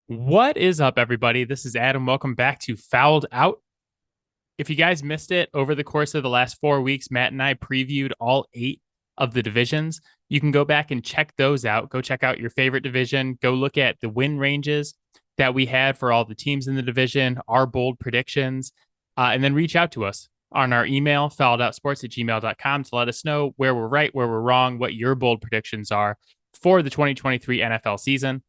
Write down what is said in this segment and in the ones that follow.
What is up, everybody? This is Adam. Welcome back to Fouled Out. If you guys missed it, over the course of the last 4 weeks, Matt and I previewed all 8 of the divisions. You can go back and check those out. Go check out your favorite division. Go look at the win ranges that we had for all the teams in the division, our bold predictions, and then reach out to us on our email, fouledoutsports@gmail.com, to let us know where we're right, where we're wrong, what your bold predictions are for the 2023 NFL season.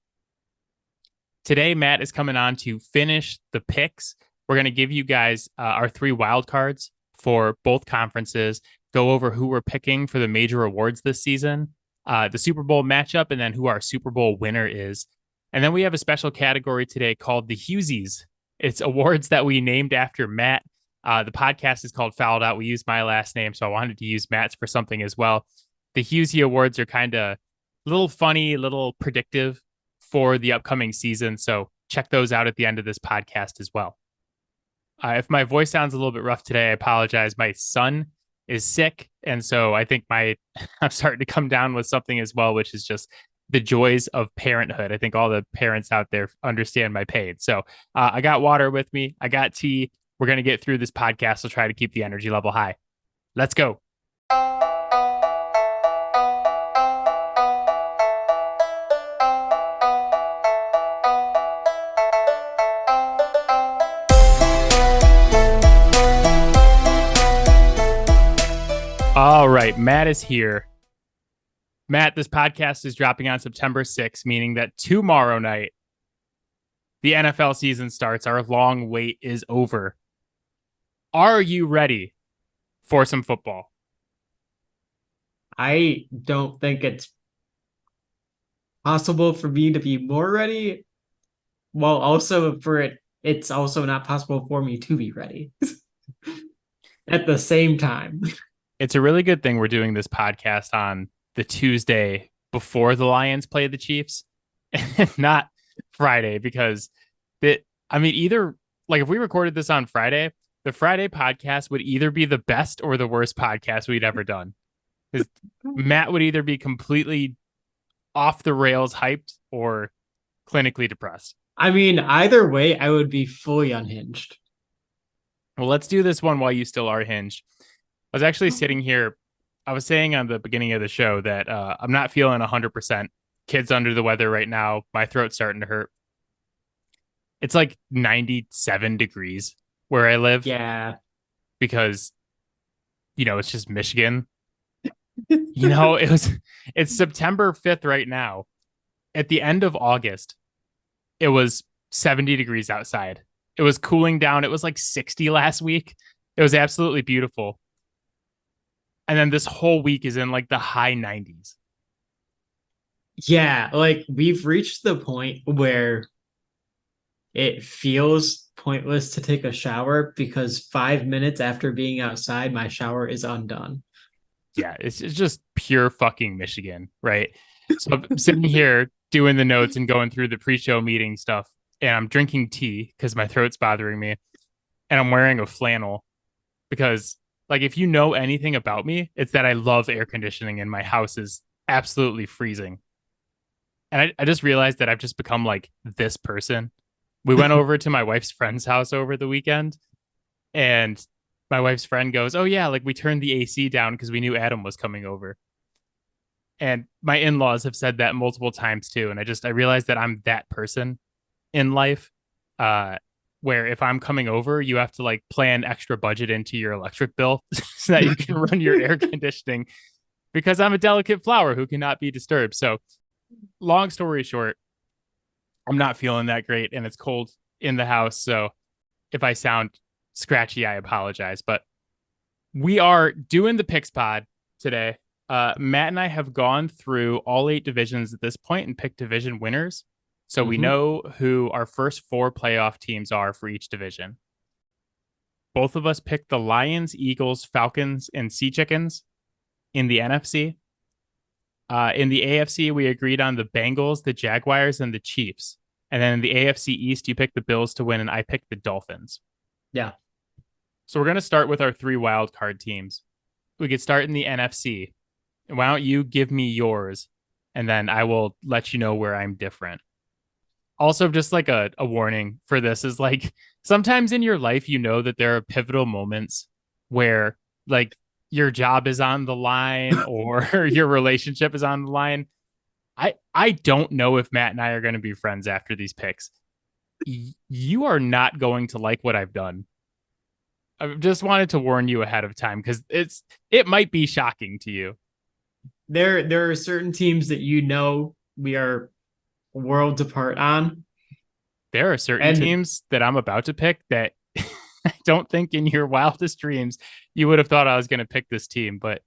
Today, Matt is coming on to finish the picks. We're going to give you guys our 3 wildcards for both conferences, go over who we're picking for the major awards this season, the Super Bowl matchup, and then who our Super Bowl winner is. And then we have a special category today called the Hughesy's. It's awards that we named after Matt. The podcast is called Fouled Out. We use my last name, so I wanted to use Matt's for something as well. The Hughesy awards are kind of a little funny, a little predictive for the upcoming season. So check those out at the end of this podcast as well. If my voice sounds a little bit rough today, I apologize. My son is sick. And so I think I'm starting to come down with something as well, which is just the joys of parenthood. I think all the parents out there understand my pain. So I got water with me. I got tea. We're going to get through this podcast. We'll try to keep the energy level high. Let's go. All right, Matt is here. Matt, this podcast is dropping on September 6th, meaning that tomorrow night, the NFL season starts. Our long wait is over. Are you ready for some football? I don't think it's possible for me to be more ready. Well, also it's also not possible for me to be ready at the same time. It's a really good thing we're doing this podcast on the Tuesday before the Lions play the Chiefs and not Friday, because either like if we recorded this on Friday, the Friday podcast would either be the best or the worst podcast we'd ever done. Matt would either be completely off the rails hyped or clinically depressed. I mean, either way, I would be fully unhinged. Well, let's do this one while you still are hinged. I was actually sitting here. I was saying on the beginning of the show that I'm not feeling 100%. Kid's under the weather right now. My throat's starting to hurt. It's like 97 degrees where I live. Yeah. Because, it's just Michigan. It's September 5th right now. At the end of August, it was 70 degrees outside. It was cooling down. It was like 60 last week. It was absolutely beautiful. And then this whole week is in like the high 90s. Yeah, like we've reached the point where it feels pointless to take a shower because 5 minutes after being outside, my shower is undone. Yeah, it's just pure fucking Michigan, right? So I'm sitting here doing the notes and going through the pre-show meeting stuff, and I'm drinking tea because my throat's bothering me, and I'm wearing a flannel because, like, if you know anything about me, it's that I love air conditioning and my house is absolutely freezing. And I just realized that I've just become like this person. We went over to my wife's friend's house over the weekend, and my wife's friend goes, "Oh yeah, like we turned the AC down because we knew Adam was coming over." And my in-laws have said that multiple times too. And I realized that I'm that person in life, where if I'm coming over, you have to like plan extra budget into your electric bill so that you can run your air conditioning, because I'm a delicate flower who cannot be disturbed. So long story short, I'm not feeling that great and it's cold in the house. So if I sound scratchy, I apologize. But we are doing the picks pod today. Matt and I have gone through all 8 divisions at this point and picked division winners. So we know who our first 4 playoff teams are for each division. Both of us picked the Lions, Eagles, Falcons, and Sea Chickens in the NFC. In the AFC, we agreed on the Bengals, the Jaguars, and the Chiefs. And then in the AFC East, you picked the Bills to win, and I picked the Dolphins. Yeah. So we're going to start with our 3 wildcard teams. We could start in the NFC. Why don't you give me yours, and then I will let you know where I'm different. Also, just like a warning for this is like sometimes in your life, you know that there are pivotal moments where like your job is on the line or your relationship is on the line. I don't know if Matt and I are going to be friends after these picks. You are not going to like what I've done. I just wanted to warn you ahead of time because it might be shocking to you. There are certain teams that we are worlds apart on. There are certain teams that I'm about to pick that I don't think in your wildest dreams you would have thought I was going to pick this team. But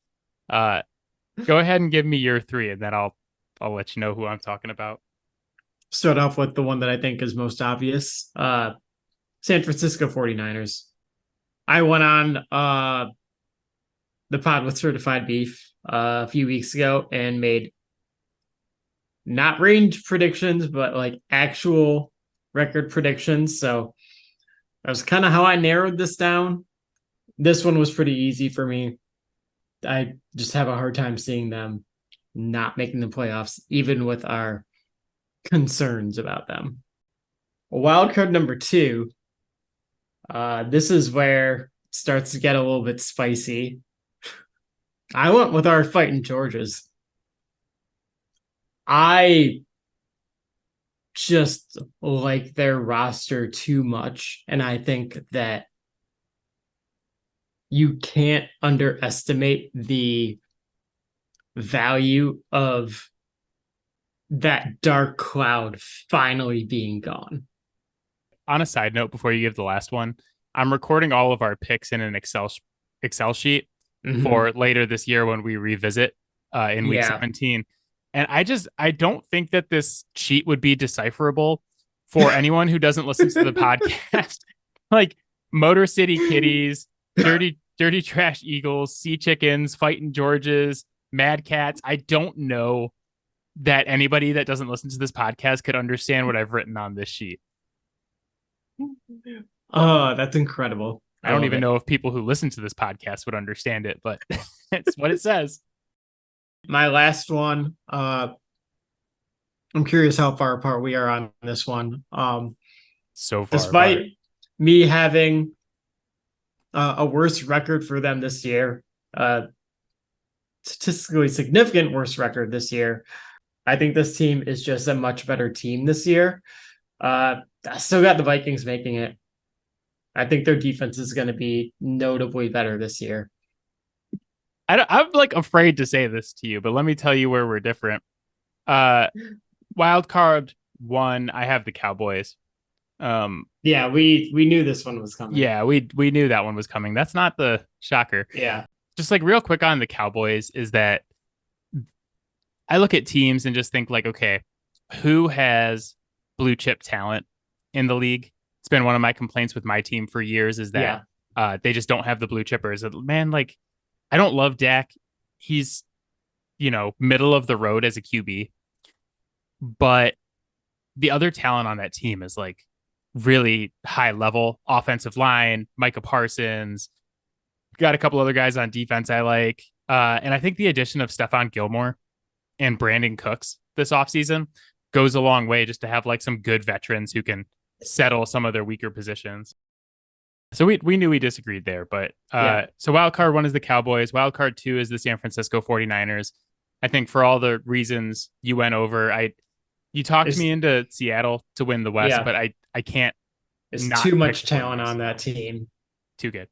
go ahead and give me your three, and then I'll let you know who I'm talking about. Start off with the one that I think is most obvious. San Francisco 49ers. I went on the pod with Certified Beef a few weeks ago and made not range predictions, but like actual record predictions. So that was kind of how I narrowed this down. This one was pretty easy for me. I just have a hard time seeing them not making the playoffs, even with our concerns about them. Wildcard number 2. This is where it starts to get a little bit spicy. I went with our fighting Georges. I just like their roster too much, and I think that you can't underestimate the value of that dark cloud finally being gone. On a side note, before you give the last one, I'm recording all of our picks in an Excel sheet for later this year when we revisit in week 17. And I don't think that this sheet would be decipherable for anyone who doesn't listen to the podcast. Like Motor City Kitties, Dirty Trash Eagles, Sea Chickens, Fighting Georges, Mad Cats. I don't know that anybody that doesn't listen to this podcast could understand what I've written on this sheet. Oh, that's incredible. I don't even know if people who listen to this podcast would understand it, but it's what it says. My last one, I'm curious how far apart we are on this one. So far despite apart. Me having a worse record for them this year, statistically significant worse record this year, I think this team is just a much better team this year. I still got the Vikings making it. I think their defense is going to be notably better this year. I'm like afraid to say this to you, but let me tell you where we're different. Wildcard 1, I have the Cowboys. Yeah, we knew this one was coming. Yeah, we knew that one was coming. That's not the shocker. Yeah. Just like real quick on the Cowboys is that I look at teams and just think like, okay, who has blue chip talent in the league? It's been one of my complaints with my team for years is that they just don't have the blue chippers. Man, like I don't love Dak. He's, middle of the road as a QB, but the other talent on that team is like really high level. Offensive line, Micah Parsons, got a couple other guys on defense I like. And I think the addition of Stephon Gilmore and Brandon Cooks this offseason goes a long way just to have like some good veterans who can settle some of their weaker positions. So we knew we disagreed there, but so wildcard 1 is the Cowboys. Wildcard 2 is the San Francisco 49ers. I think for all the reasons you went over, you talked me into Seattle to win the West, but I can't. There's too much talent on that team. Too good.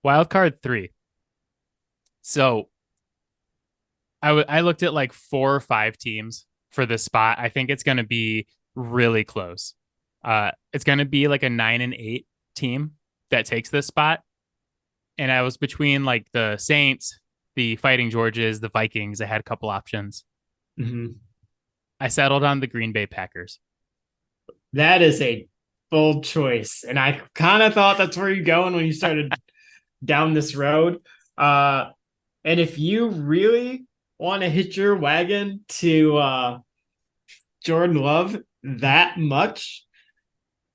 Wildcard 3. So I looked at like 4 or 5 teams for this spot. I think it's going to be really close. It's going to be like a 9-8 team that takes this spot. And I was between like the Saints, the Fighting Georges, the Vikings. I had a couple options. I settled on the Green Bay Packers. That is a bold choice. And I kind of thought that's where you're going when you started down this road. And if you really want to hitch your wagon to Jordan Love that much,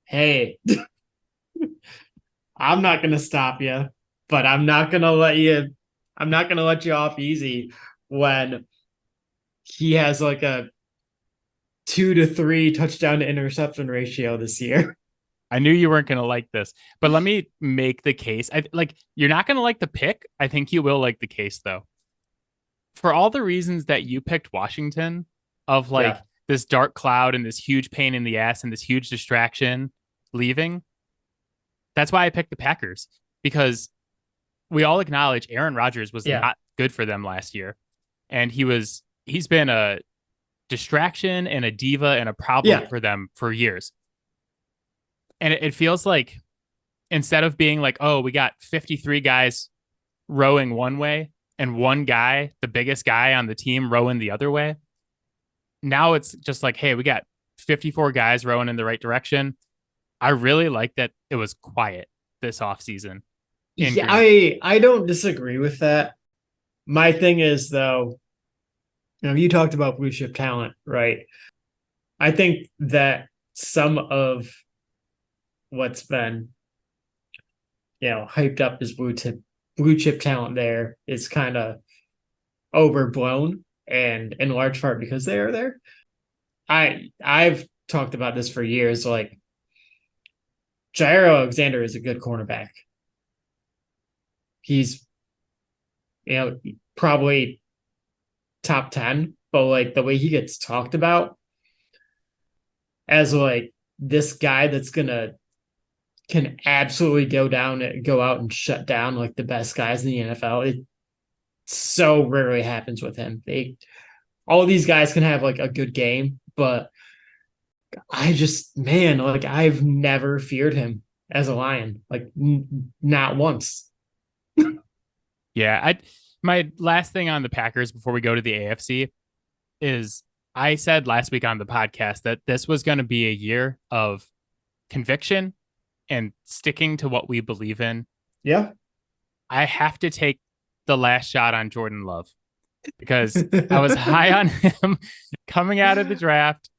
hey, I'm not going to stop you, but I'm not going to let you off easy when he has like a 2 to 3 touchdown to interception ratio this year. I knew you weren't going to like this, but let me make the case. You're not going to like the pick. I think you will like the case though. For all the reasons that you picked Washington, of like this dark cloud and this huge pain in the ass and this huge distraction leaving, that's why I picked the Packers, because we all acknowledge Aaron Rodgers was not good for them last year. And he's been a distraction and a diva and a problem for them for years. And it feels like instead of being like, oh, we got 53 guys rowing one way and one guy, the biggest guy on the team, rowing the other way, now it's just like, hey, we got 54 guys rowing in the right direction. I really like that it was quiet this offseason. Yeah, I don't disagree with that. My thing is, though, you talked about blue chip talent, right? I think that some of what's been, hyped up as blue chip talent there is kind of overblown, and in large part because they are there. I've talked about this for years. Like, Jair Alexander is a good cornerback. He's, probably top 10, but like the way he gets talked about as like this guy that's can absolutely go out and shut down like the best guys in the NFL. It so rarely happens with him. All these guys can have like a good game, but I've never feared him as a Lion, like not once. Yeah, my last thing on the Packers before we go to the AFC is I said last week on the podcast that this was going to be a year of conviction and sticking to what we believe in. Yeah. I have to take the last shot on Jordan Love because I was high on him coming out of the draft.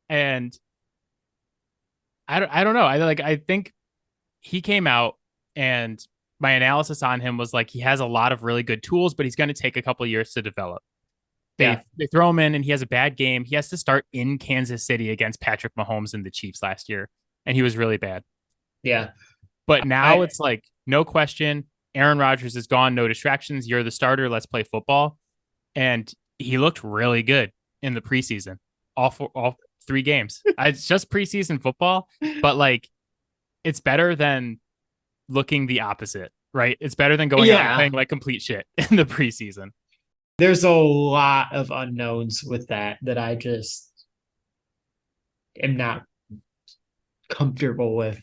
And I don't know. I think he came out and my analysis on him was like, he has a lot of really good tools, but he's going to take a couple of years to develop. They throw him in and he has a bad game. He has to start in Kansas City against Patrick Mahomes and the Chiefs last year. And he was really bad. Yeah. But now it's like, no question. Aaron Rodgers is gone. No distractions. You're the starter. Let's play football. And he looked really good in the preseason. All 3 games. It's just preseason football, but like, it's better than looking the opposite, right? It's better than going out and playing like complete shit in the preseason. There's a lot of unknowns with that I just am not comfortable with.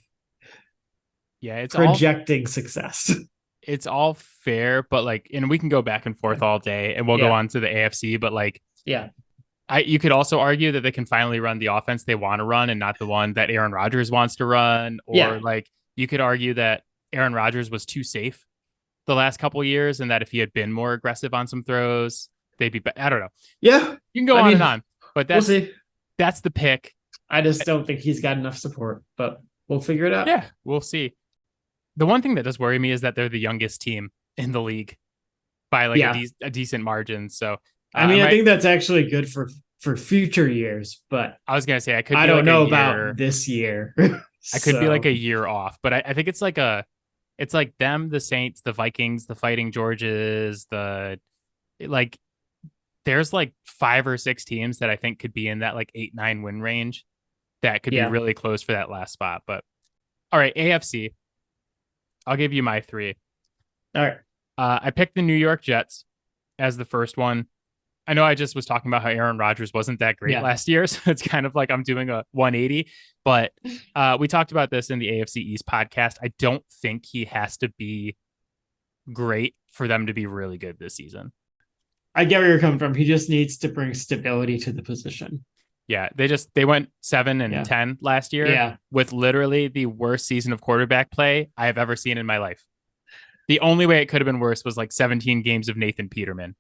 Yeah, it's projecting success. It's all fair, but like, and we can go back and forth all day and we'll go on to the AFC, but like, you could also argue that they can finally run the offense they want to run and not the one that Aaron Rodgers wants to run. Or like, you could argue that Aaron Rodgers was too safe the last couple of years and that if he had been more aggressive on some throws, they'd be I don't know. Yeah. You can go on and on, but that's the pick. I just don't think he's got enough support, but we'll figure it out. Yeah, we'll see. The one thing that does worry me is that they're the youngest team in the league by like a decent margin. So I think that's actually good for future years, but I was going to say, I don't know about this year. I could be like a year off, but I think it's like it's like them, the Saints, the Vikings, the Fighting Georges, there's like 5 or 6 teams that I think could be in that like 8-9 win range that could be really close for that last spot. But all right, AFC, I'll give you my 3. All right. I picked the New York Jets as the first one. I know I just was talking about how Aaron Rodgers wasn't that great last year, so it's kind of like I'm doing a 180. But we talked about this in the AFC East podcast. I don't think he has to be great for them to be really good this season. I get where you're coming from. He just needs to bring stability to the position. Yeah, they went 7-10 last year with literally the worst season of quarterback play I have ever seen in my life. The only way it could have been worse was like 17 games of Nathan Peterman.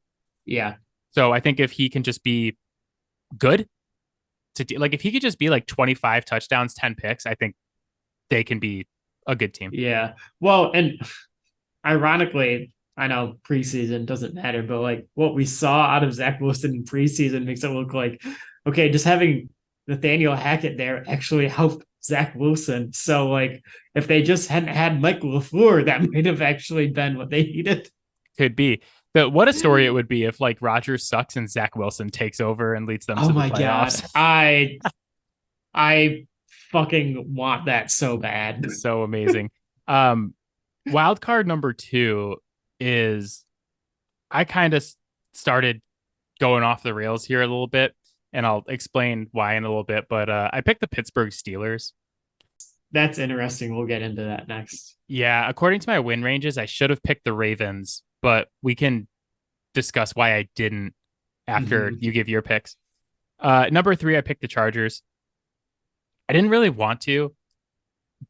Yeah. So I think if he can just be good, if he could just be like 25 touchdowns, 10 picks, I think they can be a good team. Yeah. Well, and ironically, I know preseason doesn't matter, but like what we saw out of Zach Wilson in preseason makes it look like, okay, just having Nathaniel Hackett there actually helped Zach Wilson. So like if they just hadn't had Mike LaFleur, that might have actually been what they needed. Could be. But what a story it would be if like Rodgers sucks and Zach Wilson takes over and leads them Oh to the my god. playoffs. I fucking want that so bad. So amazing. Wild card number 2 is I kind of started going off the rails here a little bit, and I'll explain why in a little bit. But I picked the Pittsburgh Steelers. That's interesting. We'll get into that next. Yeah, according to my win ranges, I should have picked the Ravens, but we can discuss why I didn't after you give your picks. Number 3, I picked the Chargers. I didn't really want to,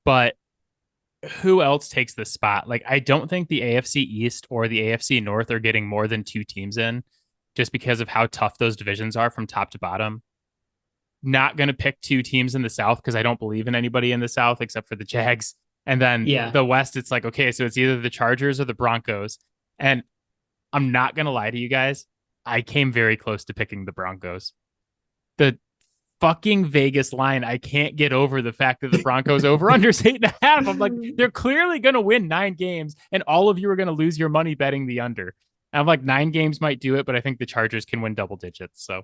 but who else takes the spot? Like, I don't think the AFC East or the AFC North are getting more than 2 teams in just because of how tough those divisions are from top to bottom. Not going to pick 2 teams in the South because I don't believe in anybody in the South except for the Jags. And then the West, it's like, okay, so it's either the Chargers or the Broncos. And I'm not going to lie to you guys. I came very close to picking the Broncos. The fucking Vegas line, I can't get over the fact that the Broncos over under 8.5. I'm like, they're clearly going to win 9 games, and all of you are going to lose your money betting the under. And I'm like, 9 games might do it, but I think the Chargers can win double digits. So,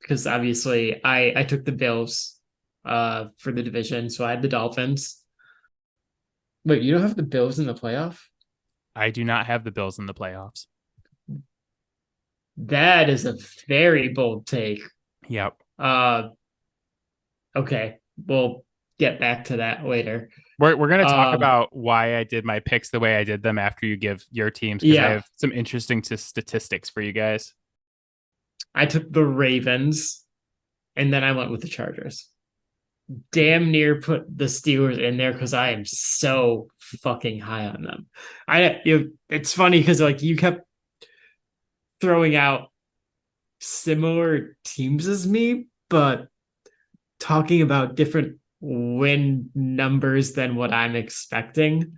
because obviously I took the Bills for the division, so I had the Dolphins. Wait, you don't have the Bills in the playoff? I do not have the Bills in the playoffs. That is a very bold take. Yep. Okay, we'll get back to that later. We're going to talk about why I did my picks the way I did them after you give your teams, because I have some interesting statistics for you guys. I took the Ravens, and then I went with the Chargers. Damn near put the Steelers in there because I am so fucking high on them. It's funny because like you kept throwing out similar teams as me, but talking about different win numbers than what I'm expecting.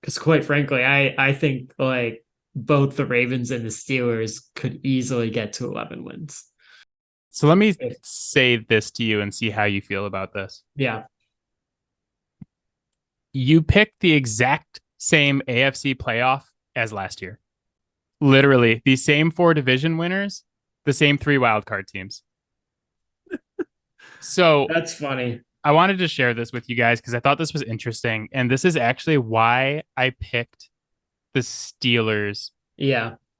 Because quite frankly, I think like both the Ravens and the Steelers could easily get to 11 wins. So let me say this to you and see how you feel about this. Yeah. You picked the exact same AFC playoff as last year. Literally the same 4 division winners, the same 3 wildcard teams. So that's funny. I wanted to share this with you guys because I thought this was interesting. And this is actually why I picked the Steelers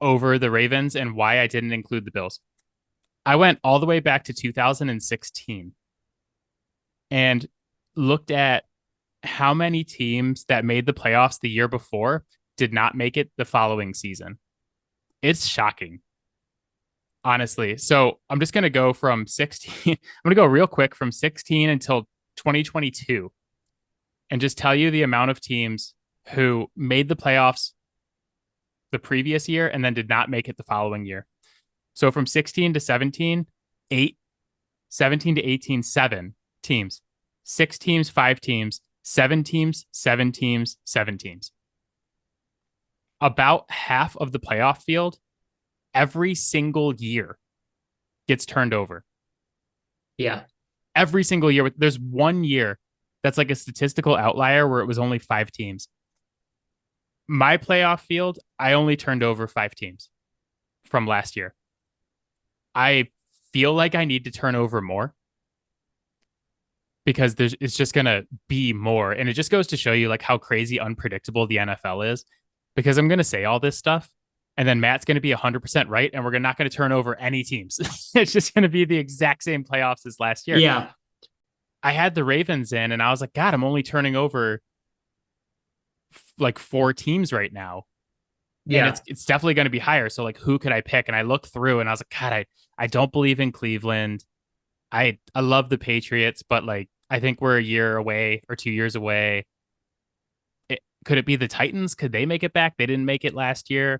over the Ravens and why I didn't include the Bills. I went all the way back to 2016 and looked at how many teams that made the playoffs the year before did not make it the following season. It's shocking, honestly. So I'm just going to go from 16. I'm going to go real quick from 16 until 2022 and just tell you the amount of teams who made the playoffs the previous year and then did not make it the following year. So from 16 to 17, 8, 17 to 18, 7 teams, 6 teams, 5 teams, 7 teams, 7 teams, 7 teams. About half of the playoff field every single year gets turned over. Yeah. Every single year. There's one year that's like a statistical outlier where it was only 5 teams. My playoff field, I only turned over 5 teams from last year. I feel like I need to turn over more because it's just going to be more. And it just goes to show you like how crazy unpredictable the NFL is, because I'm going to say all this stuff and then Matt's going to be 100% right. And we're not going to turn over any teams. It's just going to be the exact same playoffs as last year. Yeah. I had the Ravens in and I was like, God, I'm only turning over like 4 teams right now. Yeah. And it's definitely going to be higher. So like, who could I pick? And I looked through and I was like, God, I don't believe in Cleveland. I love the Patriots, but like, I think we're a year away or 2 years away. Could it be the Titans? Could they make it back? They didn't make it last year.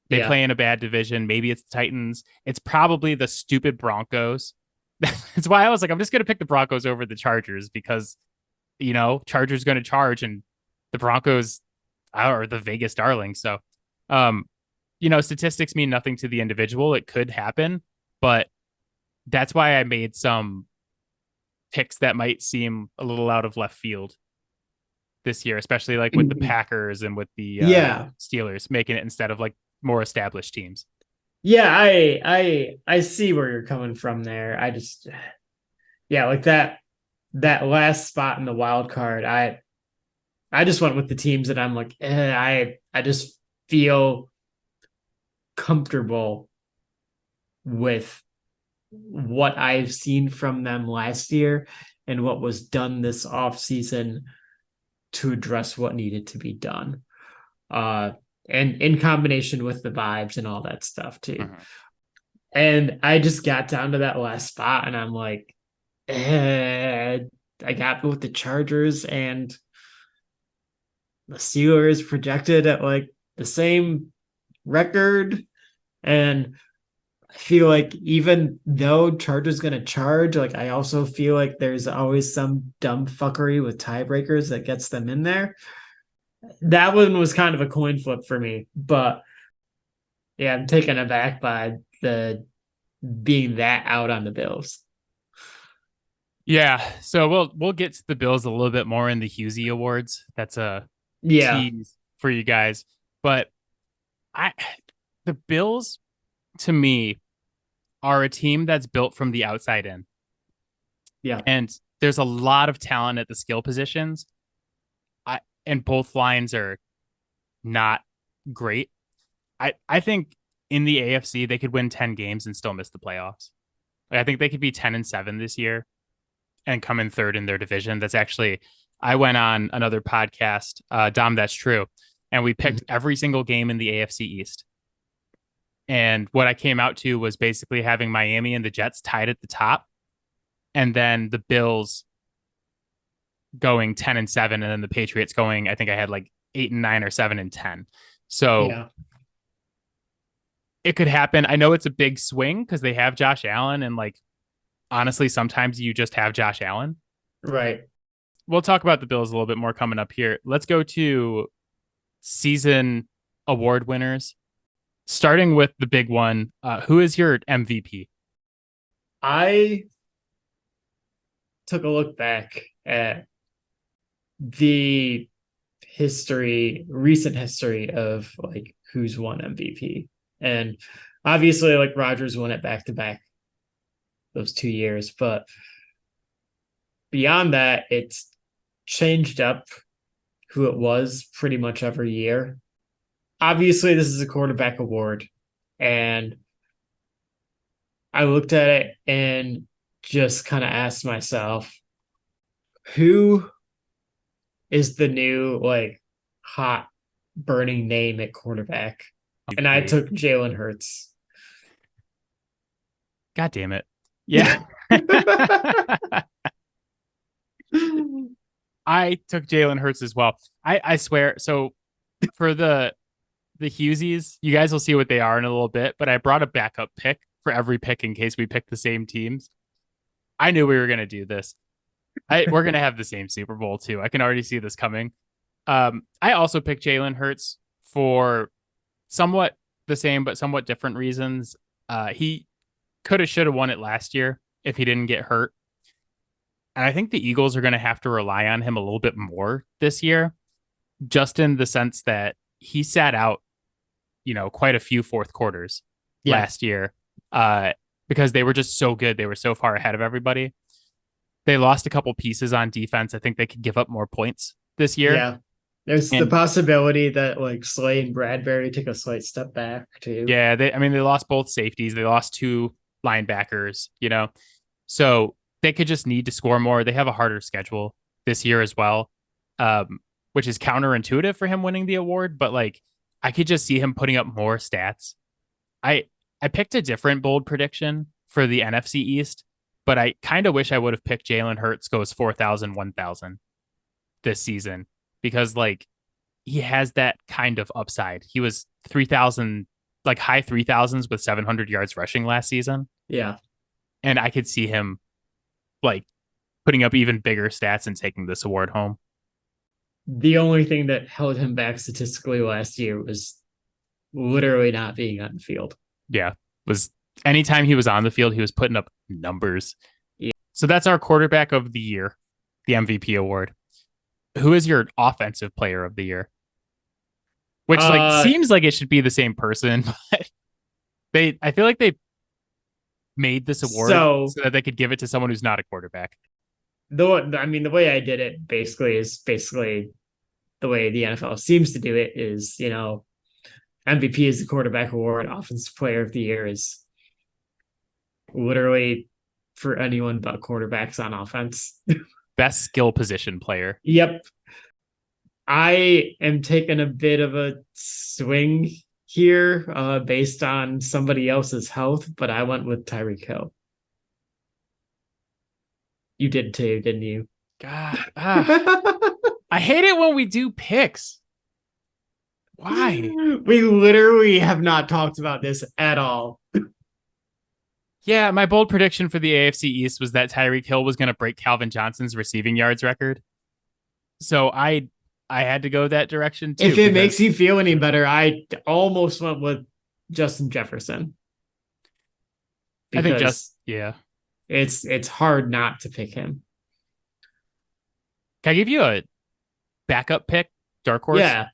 They play in a bad division. Maybe it's the Titans. It's probably the stupid Broncos. That's why I was like, I'm just going to pick the Broncos over the Chargers because, you know, Chargers going to charge and the Broncos are the Vegas darlings. So, you know, statistics mean nothing to the individual. It could happen, but that's why I made some picks that might seem a little out of left field this year, especially like with the Packers and with the Yeah. Steelers, making it instead of like more established teams. Yeah, I see where you're coming from there. I just yeah, like that last spot in the wild card, I just went with the teams that I'm like, I just feel comfortable with what I've seen from them last year and what was done this offseason to address what needed to be done. And in combination with the vibes and all that stuff too. Mm-hmm. And I just got down to that last spot and I'm like, I got with the Chargers and the Steelers projected at like the same record. And I feel like even though Chargers going to charge, like I also feel like there's always some dumb fuckery with tiebreakers that gets them in there. That one was kind of a coin flip for me, but yeah, I'm taken aback by the being that out on the Bills. Yeah, so we'll get to the Bills a little bit more in the Hughesy Awards. That's a tease for you guys, but the Bills to me are a team that's built from the outside in. Yeah, and there's a lot of talent at the skill positions. And both lines are not great. I think in the AFC they could win 10 games and still miss the playoffs. I think they could be 10-7 this year and come in third in their division. That's actually, I went on another podcast, Dom, That's True, and we picked every single game in the AFC East. And what I came out to was basically having Miami and the Jets tied at the top, and then the Bills going 10-7, and then the Patriots going, I think I had like 8-9 or 7-10. So it could happen. I know it's a big swing because they have Josh Allen, and like honestly, sometimes you just have Josh Allen. Right. We'll talk about the Bills a little bit more coming up here. Let's go to season award winners, starting with the big one. Who is your MVP? I took a look back at the recent history of like who's won MVP. And obviously like Rodgers won it back to back those 2 years, but beyond that, it's changed up who it was pretty much every year. Obviously, this is a quarterback award, and I looked at it and just kind of asked myself, who is the new like hot burning name at quarterback? And I took Jalen Hurts. God damn it. Yeah. I took Jalen Hurts as well. I swear. So for the Hughesy's, you guys will see what they are in a little bit, but I brought a backup pick for every pick in case we pick the same teams. I knew we were going to do this. We're going to have the same Super Bowl too. I can already see this coming. I also picked Jalen Hurts for somewhat the same, but somewhat different reasons. He could have, should have won it last year if he didn't get hurt. And I think the Eagles are going to have to rely on him a little bit more this year, just in the sense that he sat out, quite a few fourth quarters last year because they were just so good. They were so far ahead of everybody. They lost a couple pieces on defense. I think they could give up more points this year. Yeah. There's the possibility that like Slay and Bradbury take a slight step back too. Yeah. They lost both safeties. They lost 2 linebackers, so they could just need to score more. They have a harder schedule this year as well, which is counterintuitive for him winning the award. But like, I could just see him putting up more stats. I picked a different bold prediction for the NFC East, but I kind of wish I would have picked Jalen Hurts goes 4,000, 1,000 this season, because like he has that kind of upside. He was 3,000, like high 3,000s with 700 yards rushing last season. Yeah. And I could see him like putting up even bigger stats and taking this award home. The only thing that held him back statistically last year was literally not being on the field. Yeah. Was anytime he was on the field, he was putting up numbers. Yeah. So that's our quarterback of the year, the MVP award. Who is your offensive player of the year? Which seems like it should be the same person, but I feel like they made this award so that they could give it to someone who's not a quarterback. The way I did it is the way the NFL seems to do it is, MVP is the quarterback award. Offensive player of the year is literally for anyone but quarterbacks on offense. Best skill position player. Yep. I am taking a bit of a swing here based on somebody else's health, but I went with Tyreek Hill. You did too, didn't you? God, I hate it when we do picks. Why? We literally have not talked about this at all. Yeah, my bold prediction for the AFC East was that Tyreek Hill was going to break Calvin Johnson's receiving yards record. So I had to go that direction too. If it makes you feel any better, I almost went with Justin Jefferson. I think it's hard not to pick him. Can I give you a backup pick? Dark horse? Yeah.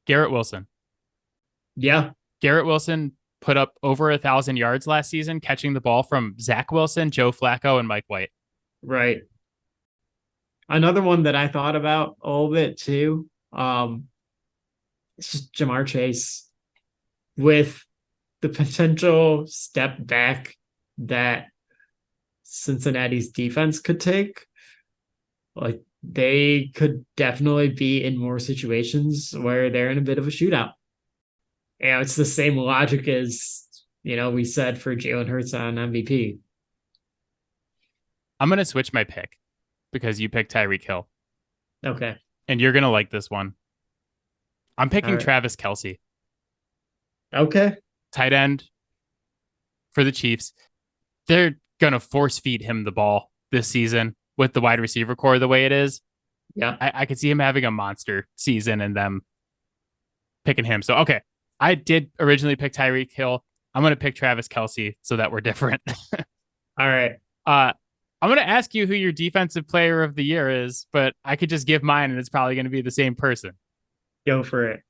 Garrett Wilson. Yeah. Garrett Wilson put up over 1,000 yards last season, catching the ball from Zach Wilson, Joe Flacco, and Mike White. Right. Another one that I thought about a little bit too. It's just Jamar Chase with the potential step back that Cincinnati's defense could take. Like they could definitely be in more situations where they're in a bit of a shootout. And it's the same logic as, we said for Jalen Hurts on MVP. I'm going to switch my pick because you picked Tyreek Hill. Okay. And you're going to like this one. I'm picking Travis Kelce. Okay. Tight end for the Chiefs. They're going to force feed him the ball this season with the wide receiver core the way it is. Yeah. I could see him having a monster season and them picking him. So, okay. I did originally pick Tyreek Hill. I'm going to pick Travis Kelce so that we're different. All right. I'm going to ask you who your defensive player of the year is, but I could just give mine and it's probably going to be the same person. Go for it.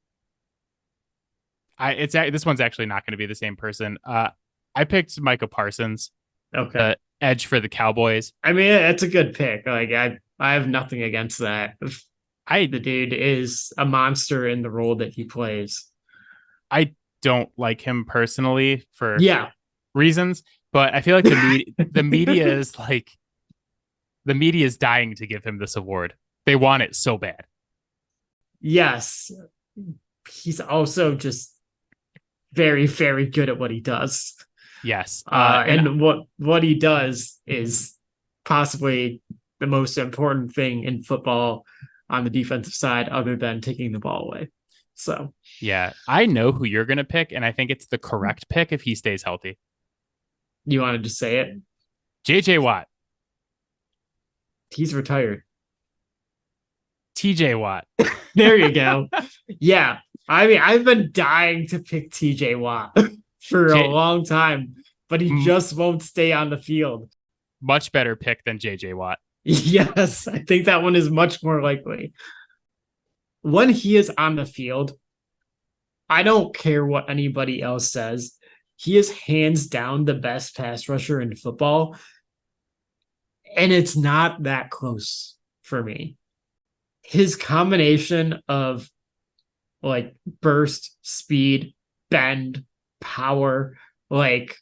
This one's actually not going to be the same person. I picked Micah Parsons. Okay. Edge for the Cowboys. I mean, that's a good pick. Like I have nothing against that. The dude is a monster in the role that he plays. I don't like him personally for reasons, but I feel like the media is like the media is dying to give him this award. They want it so bad. Yes. He's also just very, very good at what he does. Yes. And what he does is possibly the most important thing in football on the defensive side other than taking the ball away. So, yeah, I know who you're going to pick, and I think it's the correct pick if he stays healthy. You want to just say it? JJ Watt. He's retired. TJ Watt. There you go. Yeah. I mean, I've been dying to pick TJ Watt for a long time, but he just won't stay on the field. Much better pick than JJ Watt. Yes, I think that one is much more likely. When he is on the field, I don't care what anybody else says. He is hands down the best pass rusher in football. And it's not that close for me. His combination of like burst, speed, bend, power, like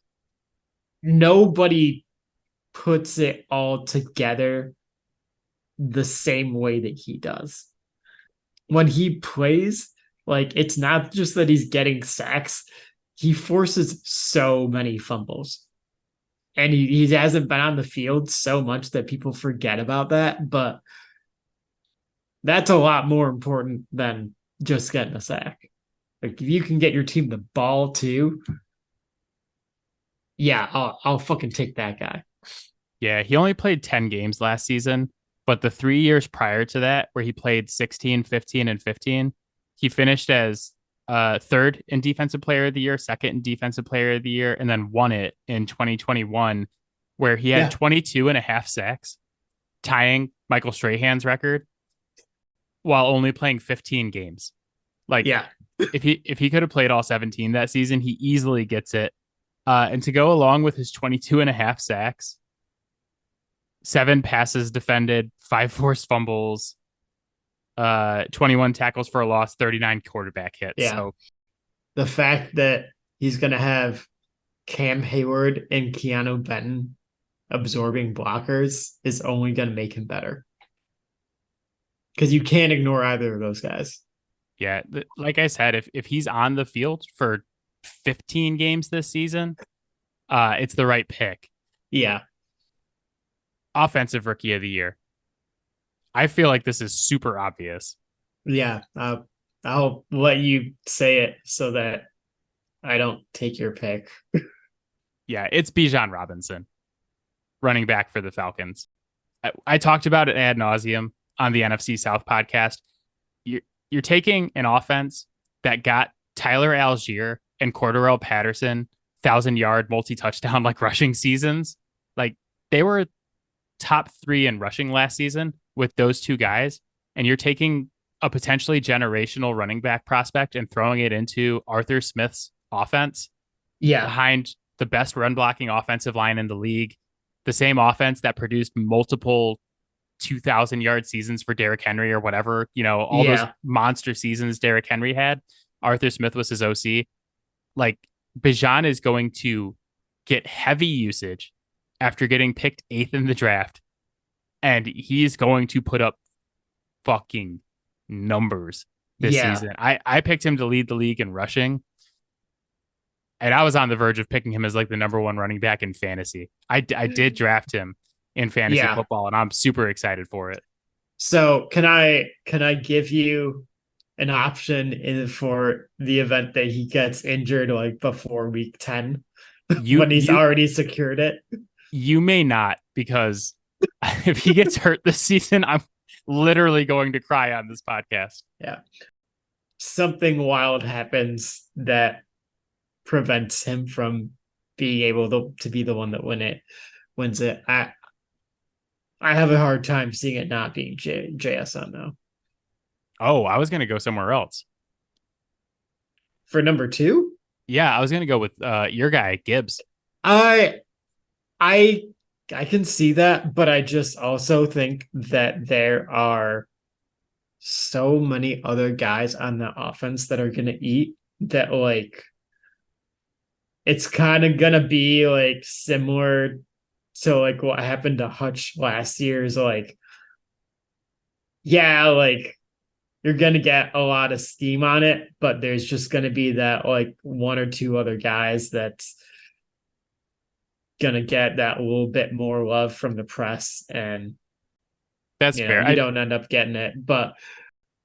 nobody puts it all together the same way that he does. When he plays, like it's not just that he's getting sacks, he forces so many fumbles. And he hasn't been on the field so much that people forget about that, but that's a lot more important than just getting a sack. Like if you can get your team the ball too, yeah, I'll fucking take that guy. Yeah, he only played 10 games last season, but the 3 years prior to that, where he played 16, 15, and 15, he finished as third in Defensive Player of the Year, second in Defensive Player of the Year, and then won it in 2021 where he had 22 and a half sacks, tying Michael Strahan's record while only playing 15 games. Like, if he could have played all 17 that season, he easily gets it. And to go along with his 22 and a half sacks, 7 passes defended, 5 forced fumbles, 21 tackles for a loss, 39 quarterback hits. Yeah. So the fact that he's going to have Cam Hayward and Keanu Benton absorbing blockers is only going to make him better. Because you can't ignore either of those guys. Yeah, like I said, if he's on the field for 15 games this season, it's the right pick. Yeah. Offensive Rookie of the Year. I feel like this is super obvious. Yeah, I'll let you say it so that I don't take your pick. Yeah, it's Bijan Robinson, running back for the Falcons. I talked about it ad nauseum on the NFC South podcast. You're taking an offense that got Tyler Algier and Cordarrelle Patterson 1,000-yard multi-touchdown like rushing seasons. Like, they were top 3 in rushing last season with those two guys, and you're taking a potentially generational running back prospect and throwing it into Arthur Smith's offense. Yeah. Behind the best run blocking offensive line in the league, the same offense that produced multiple 2,000-yard seasons for Derrick Henry or whatever, all those monster seasons Derrick Henry had. Arthur Smith was his OC. Like, Bijan is going to get heavy usage after getting picked 8th in the draft, and he's going to put up fucking numbers this season. I picked him to lead the league in rushing, and I was on the verge of picking him as like the number 1 running back in fantasy. I did draft him in fantasy football, and I'm super excited for it. So can I give you an option for the event that he gets injured like before week 10 when he's already secured it? You may not, because if he gets hurt this season, I'm literally going to cry on this podcast. Yeah. Something wild happens that prevents him from being able to be the one that wins it. I have a hard time seeing it not being JSN though. Oh, I was going to go somewhere else. For number 2? Yeah, I was going to go with your guy, Gibbs. I can see that, but I just also think that there are so many other guys on the offense that are going to eat that, like, it's kind of going to be like similar to like what happened to Hutch last year. Is like, yeah, like, you're going to get a lot of steam on it, but there's just going to be that like 1 or 2 other guys that's going to get that little bit more love from the press, and that's fair. You don't end up getting it. But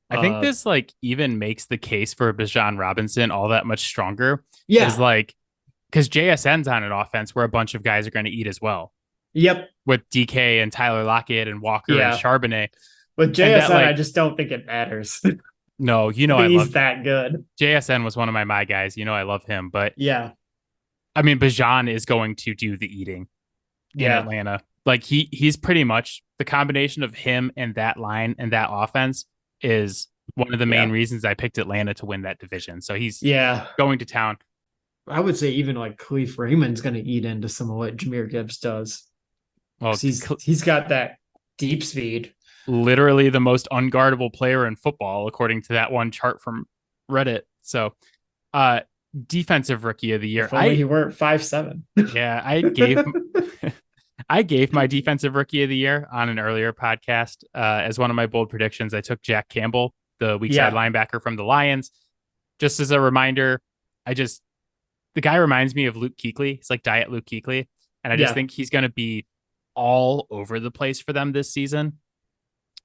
I think this like even makes the case for Bijan Robinson all that much stronger. Yeah. Is like, because JSN's on an offense where a bunch of guys are going to eat as well. Yep. With DK and Tyler Lockett and Walker and Charbonnet. With JSN, I just don't think it matters. No, he's that good. JSN was one of my guys. I love him. But yeah, I mean, Bijan is going to do the eating in Atlanta. Like, he's pretty much the combination of him and that line and that offense is one of the main reasons I picked Atlanta to win that division. So he's going to town. I would say even like Khalif Raymond's going to eat into some of what Jahmyr Gibbs does. Well, he's got that deep speed. Literally the most unguardable player in football, according to that one chart from Reddit. So, defensive rookie of the year. If only he weren't 5'7". Yeah, I gave my defensive rookie of the year on an earlier podcast as one of my bold predictions. I took Jack Campbell, the weak side linebacker from the Lions. Just as a reminder, the guy reminds me of Luke Kuechly. He's like Diet Luke Kuechly. And I just think he's going to be all over the place for them this season.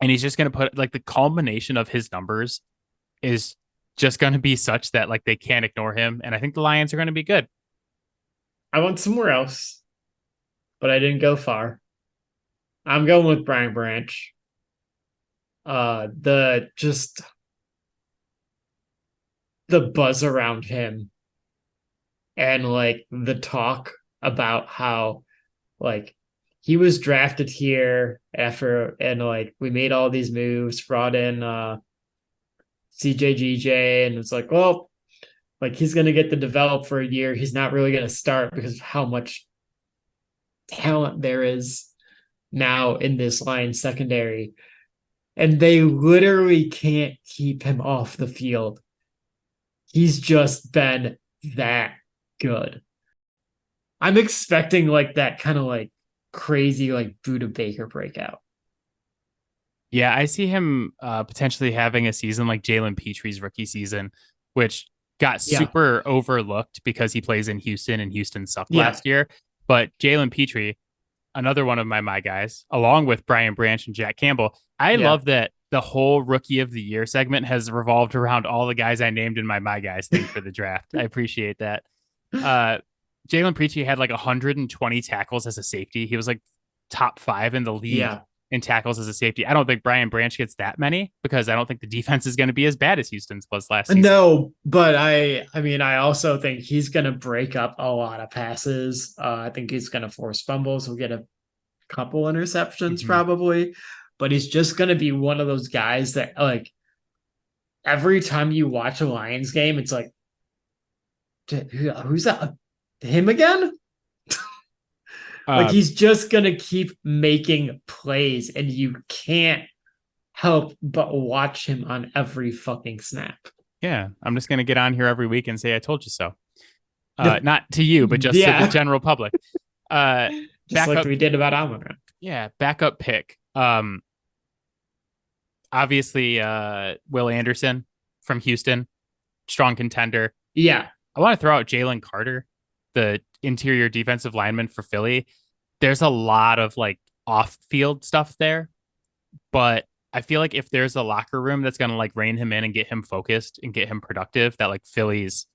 And he's just going to put, like, the culmination of his numbers is just going to be such that, like, they can't ignore him. And I think the Lions are going to be good. I went somewhere else, but I didn't go far. I'm going with Brian Branch. The buzz around him and like the talk about how like he was drafted here after, and like we made all these moves, brought in CJGJ, and it's like, well, like he's gonna get to develop for a year. He's not really gonna start because of how much talent there is now in this line secondary. And they literally can't keep him off the field. He's just been that good. I'm expecting like that kind of like crazy like Buda Baker breakout. Yeah, I see him potentially having a season like Jalen Petre's rookie season, which got super overlooked because he plays in Houston and Houston sucked last year. But Jalen Petre, another one of my guys, along with Brian Branch and Jack Campbell. I love that the whole rookie of the year segment has revolved around all the guys I named in my guys thing for the draft. I appreciate that. Jalen Petre had like 120 tackles as a safety. He was like top 5 in the league in tackles as a safety. I don't think Brian Branch gets that many because I don't think the defense is going to be as bad as Houston's was last season. No, but I mean, I also think he's going to break up a lot of passes. I think he's going to force fumbles. We'll get a couple interceptions probably, but he's just going to be one of those guys that like every time you watch a Lions game, it's like, who's that? Him again? Like he's just going to keep making plays and you can't help but watch him on every fucking snap. Yeah, I'm just going to get on here every week and say I told you so. Not to you, but just to the general public. Just like we did about Almond. Yeah, backup pick. Obviously, Will Anderson from Houston, strong contender. Yeah. I want to throw out Jalen Carter, the interior defensive lineman for Philly. There's a lot of like off-field stuff there, but I feel like if there's a locker room that's going to like rein him in and get him focused and get him productive, that like Philly's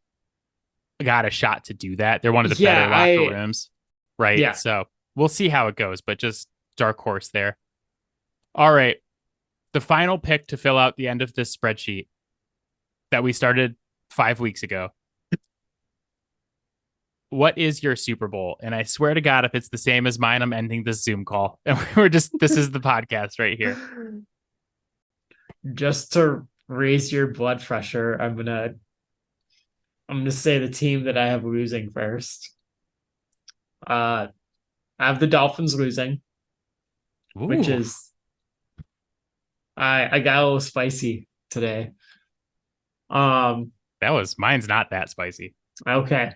got a shot to do that. They're one of the better locker rooms, right? Yeah. So we'll see how it goes, but just dark horse there. All right. The final pick to fill out the end of this spreadsheet that we started 5 weeks ago. What is your Super Bowl? And I swear to God, if it's the same as mine, I'm ending this Zoom call. And this is the podcast right here. Just to raise your blood pressure, I'm gonna say the team that I have losing first. I have the Dolphins losing. Ooh. Which is I got a little spicy today. Mine's not that spicy. Okay.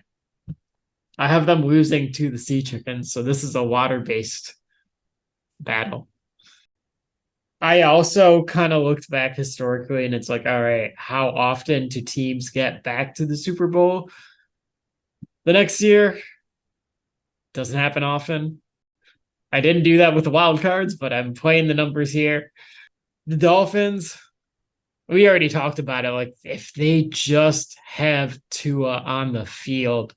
I have them losing to the Sea Chickens, so this is a water-based battle. I also kind of looked back historically, and it's like, all right, how often do teams get back to the Super Bowl? The next year doesn't happen often. I didn't do that with the Wildcards, but I'm playing the numbers here. The Dolphins, we already talked about it. Like, if they just have Tua on the field,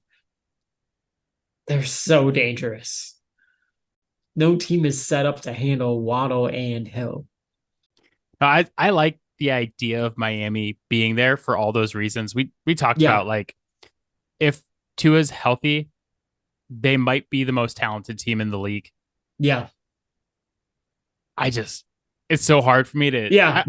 they're so dangerous. No team is set up to handle Waddle and Hill. I like the idea of Miami being there for all those reasons. We talked about like if Tua's healthy, they might be the most talented team in the league. Yeah. It's so hard for me to. Yeah,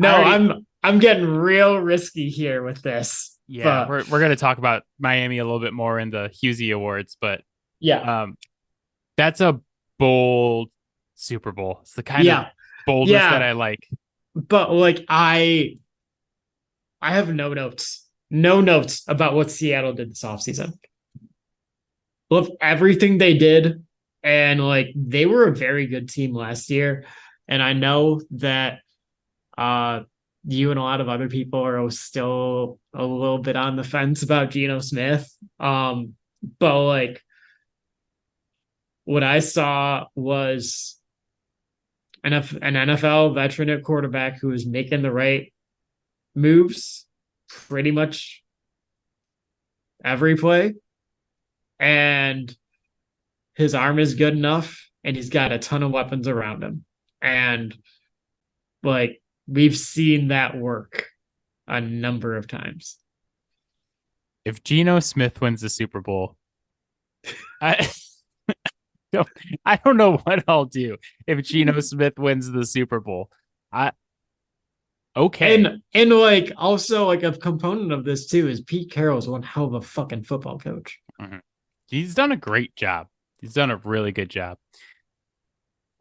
I'm getting real risky here with this. Yeah, but we're going to talk about Miami a little bit more in the Hughesy Awards, but that's a bold Super Bowl. It's the kind of boldness that I like. But like I have no notes about what Seattle did this offseason. Love everything they did, and like they were a very good team last year. And I know that you and a lot of other people are still a little bit on the fence about Geno Smith. But like what I saw was an NFL veteran at quarterback who was making the right moves pretty much every play. And his arm is good enough, and he's got a ton of weapons around him. And like we've seen that work a number of times. If Geno Smith wins the Super Bowl, I don't know what I'll do if Geno Smith wins the Super Bowl. I okay. And like also like a component of this too is Pete Carroll's one hell of a fucking football coach. Mhm. He's done a great job. He's done a really good job.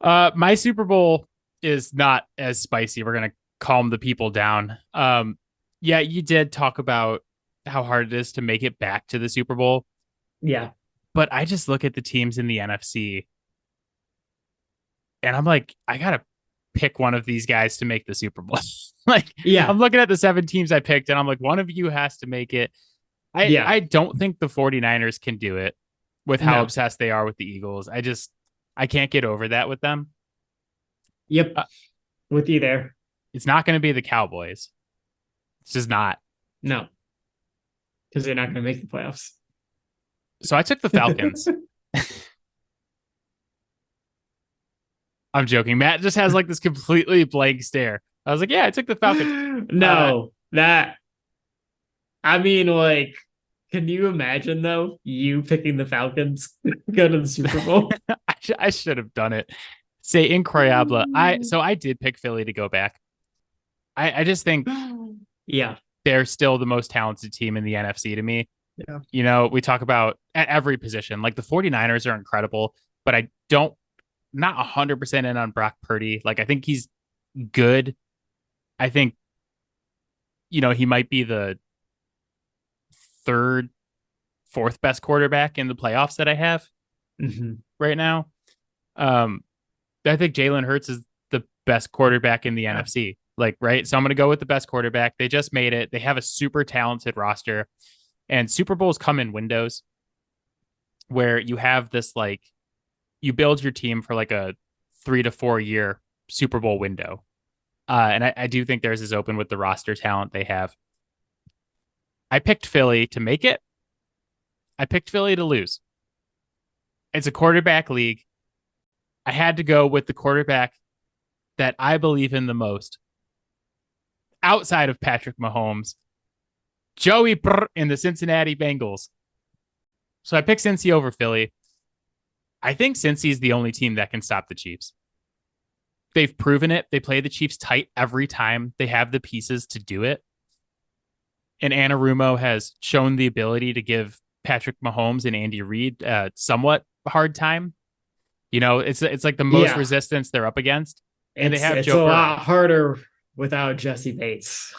My Super Bowl is not as spicy. We're gonna calm the people down. Yeah, you did talk about how hard it is to make it back to the Super Bowl. Yeah. But I just look at the teams in the NFC and I'm like, I gotta pick one of these guys to make the Super Bowl. Like, Yeah. I'm looking at the 7 teams I picked and I'm like, one of you has to make it. I don't think the 49ers can do it with how obsessed they are with the Eagles. I can't get over that with them. Yep. With you there. It's not going to be the Cowboys. It's just not. No. Because they're not going to make the playoffs. So I took the Falcons. I'm joking. Matt just has like this completely blank stare. I was like, yeah, I took the Falcons. No, I mean, like, can you imagine though, you picking the Falcons go to the Super Bowl? I should have done it. Say incroyable. I did pick Philly to go back. I just think yeah, they're still the most talented team in the NFC to me. Yeah. You know, we talk about at every position, like the 49ers are incredible, but I don't not 100% in on Brock Purdy. Like I think he's good. I think, you know, he might be the third, fourth best quarterback in the playoffs that I have right now. I think Jalen Hurts is the best quarterback in the NFC. Like, right. So I'm going to go with the best quarterback. They just made it. They have a super talented roster, and Super Bowls come in windows where you have this, like, you build your team for like a 3 to 4 year Super Bowl window. And I do think theirs is open with the roster talent they have. I picked Philly to make it. I picked Philly to lose. It's a quarterback league. I had to go with the quarterback that I believe in the most outside of Patrick Mahomes, Joey Brr in the Cincinnati Bengals. So I picked Cincy over Philly. I think Cincy is the only team that can stop the Chiefs. They've proven it. They play the Chiefs tight every time. They have the pieces to do it. And Anarumo has shown the ability to give Patrick Mahomes and Andy Reid somewhat hard time. You know, it's like the most resistance they're up against. And they have it's a lot harder without Jesse Bates.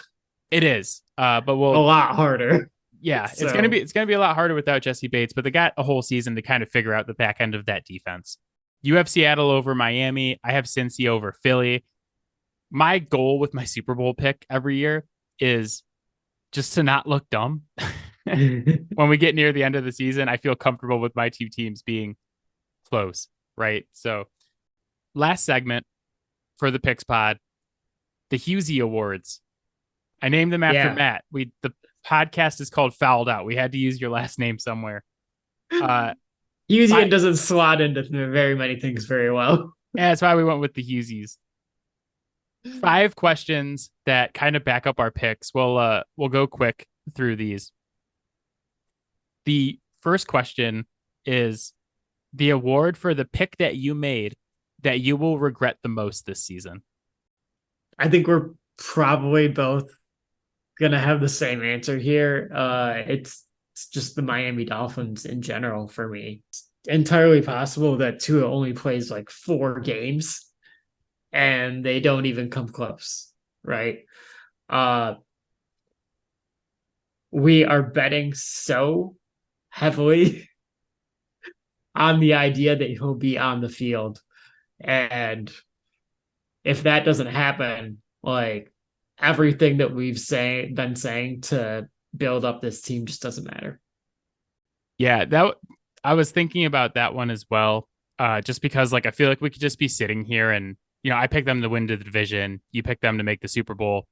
It is. But a lot harder. Yeah, so. It's gonna be a lot harder without Jesse Bates, but they got a whole season to kind of figure out the back end of that defense. You have Seattle over Miami. I have Cincy over Philly. My goal with my Super Bowl pick every year is just to not look dumb. When we get near the end of the season, I feel comfortable with my two teams being close, right? So last segment for the Picks Pod, the Hughesy Awards. I named them after Matt. The podcast is called Fouled Out. We had to use your last name somewhere. Hughesy doesn't slot into very many things very well. Yeah, that's why we went with the Hughesy's. 5 questions that kind of back up our picks. We'll go quick through these. The first question is the award for the pick that you made that you will regret the most this season. I think we're probably both gonna have the same answer here. It's just the Miami Dolphins in general for me. It's entirely possible that Tua only plays like 4 games and they don't even come close, right? We are betting so heavily on the idea that he'll be on the field. And if that doesn't happen, like everything that we've been saying to build up this team just doesn't matter. Yeah, I was thinking about that one as well. Just because like I feel like we could just be sitting here and, you know, I picked them to win the division. You picked them to make the Super Bowl.